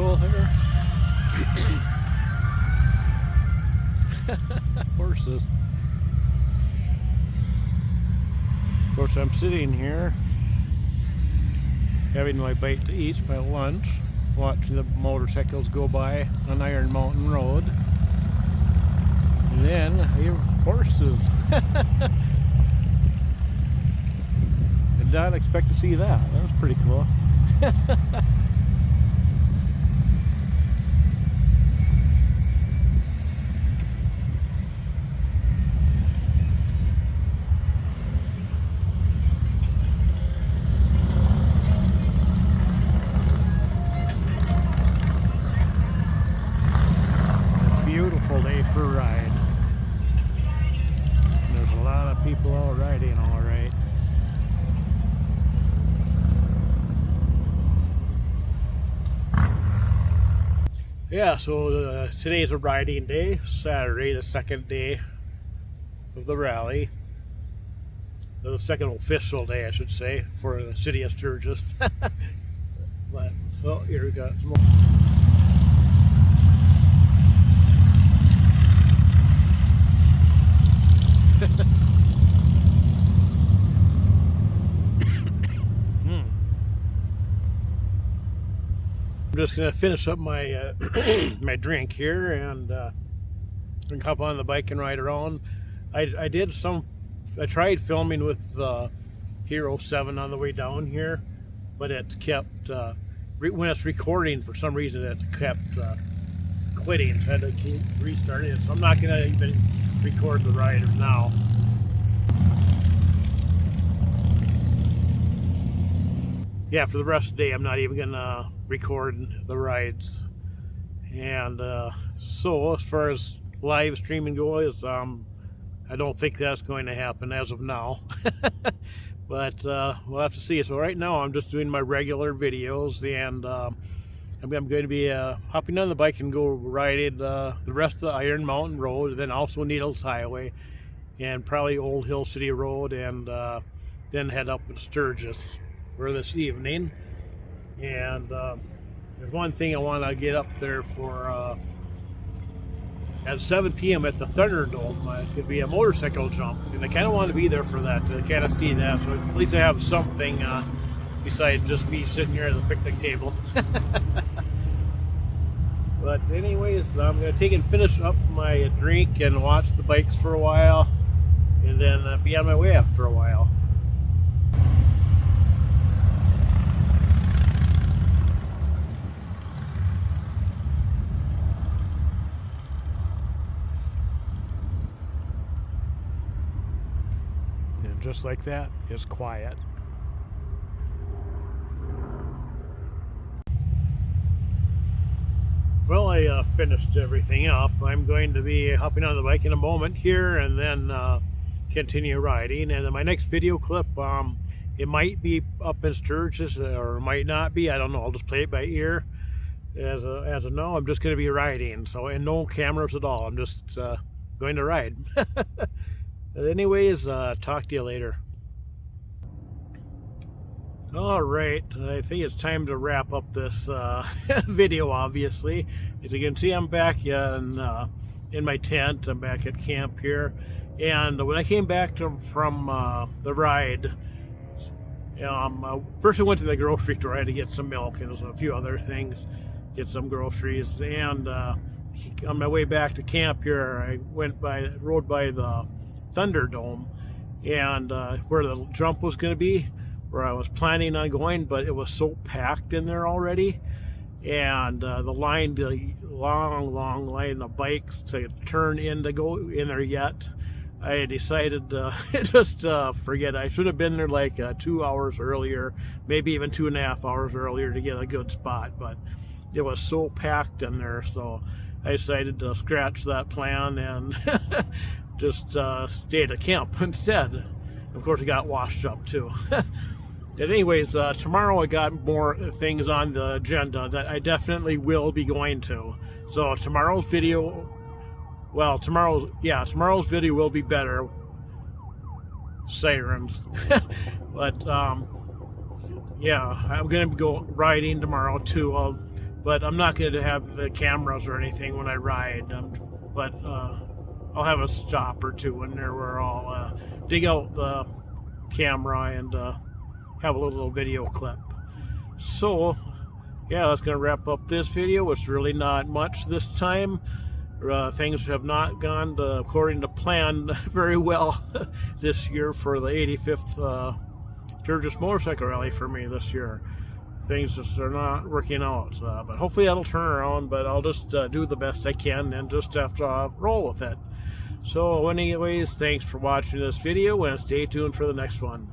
cool here. Horses. Of course, I'm sitting here having my bite to eat, my lunch, watching the motorcycles go by on Iron Mountain Road. And then I hear horses. Did not expect to see that. That was pretty cool. Beautiful day for a ride. There's a lot of people all riding, all right. Yeah, so today's a riding day, Saturday, the second day of the rally. The second official day, I should say, for the city of Sturgis. But, well, here we go. I'm just gonna finish up my my drink here and hop on the bike and ride around. I tried filming with the Hero 7 on the way down here, but it kept when it's recording, for some reason it kept quitting, so I had to keep restarting it. So I'm not gonna even record the ride now. Yeah, for the rest of the day, I'm not even gonna record the rides. And so as far as live streaming goes, I don't think that's going to happen as of now. But we'll have to see. So right now I'm just doing my regular videos, and I'm going to be hopping on the bike and go riding the rest of the Iron Mountain Road, then also Needles Highway, and probably Old Hill City Road, and then head up to Sturgis for this evening. And there's one thing I want to get up there for at 7 p.m. at the Thunderdome. It could be a motorcycle jump, and I kind of want to be there for that, to kind of see that, so at least I have something besides just me sitting here at the picnic table. But anyways, I'm going to take and finish up my drink and watch the bikes for a while, and then be on my way after a while. And just like that, it's quiet. Well, I finished everything up. I'm going to be hopping on the bike in a moment here, and then continue riding. And in my next video clip, it might be up in Sturgis, or it might not be. I don't know. I'll just play it by ear. As of now, I'm just going to be riding. So, and no cameras at all. I'm just going to ride. But anyways, talk to you later. All right, I think it's time to wrap up this video, obviously. As you can see, I'm back in my tent. I'm back at camp here. And when I came back from the ride, first I went to the grocery store. I had to get some milk and a few other things, get some groceries. And on my way back to camp here, I rode by the Thunderdome, and where the jump was going to be, where I was planning on going, but it was so packed in there already, and the long line of bikes to turn in to go in there yet. I decided just forget. I should have been there like 2 hours earlier, maybe even 2.5 hours earlier to get a good spot, but it was so packed in there, so I decided to scratch that plan and just stay at a camp instead. Of course, it got washed up too. But anyways, tomorrow I got more things on the agenda that I definitely will be going to. So tomorrow's video, well, tomorrow's video will be better. Sirens. But yeah, I'm gonna go riding tomorrow too. I'll but I'm not going to have the cameras or anything when I ride. But I'll have a stop or two in there where I'll dig out the camera and have a little video clip. So yeah, that's going to wrap up this video. It's really not much this time. Things have not gone according to plan very well this year for the 85th Sturgis motorcycle rally for me this year. Things just are not working out, but hopefully that'll turn around. But I'll just do the best I can and just have to roll with it. So anyways, thanks for watching this video and stay tuned for the next one.